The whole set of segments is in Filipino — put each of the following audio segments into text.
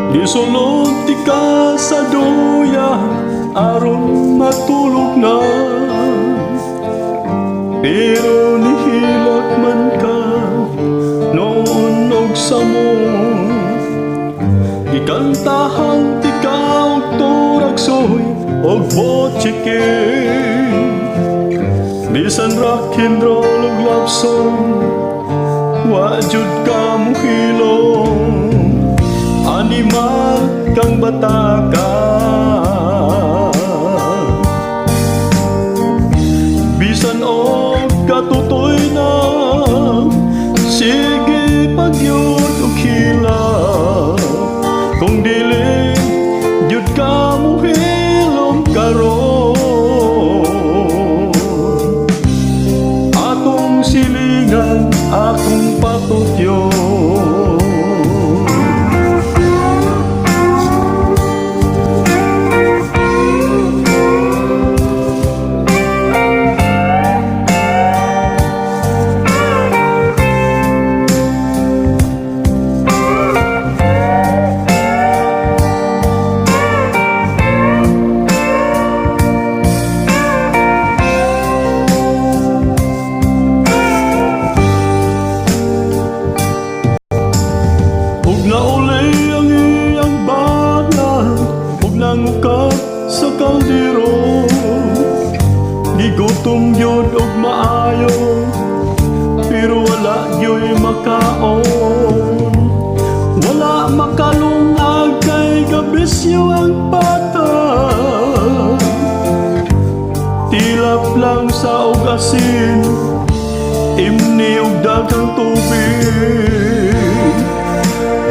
Nisulod ti ka sa duya aron matulog na, pero nihilak man ka noon og samo. Ikantahan ti ka og turaksoy og botsike, bisan rock and roll og love song wa jud ka muhilom. Animal kang bata ka, bisan og katutoy na, sige pagyud og hila. Kung dili jud ka muhilom karon, atong silingan akong patutyon. Nauli ang iyang bana, ug nangukat sa kaldero. Gigutom yun og maayo, pero wala yo'y makaon. Wala makalungag kay kabisyo ang bata, tilap lang sa og asin, imni og daghang tubig.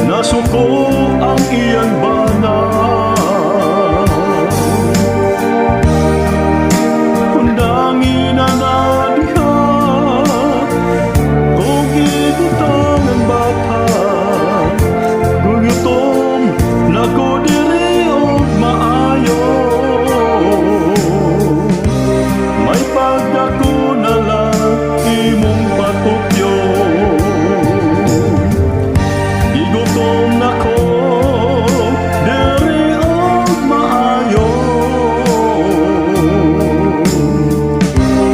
Nasuko ang iyang bana, kundangin na diha, kung ibutang ang bata. Gugutom na ko diri og maayo, may pagdako na lang imong patutyo. Gutom na ko diri og maayo,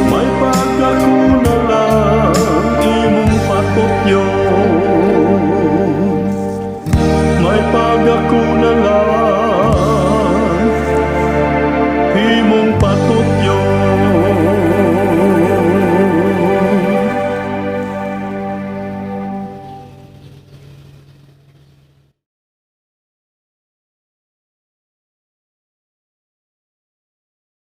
may pagdako na lang imong patutyo. May pagdako na lang imong patutyo.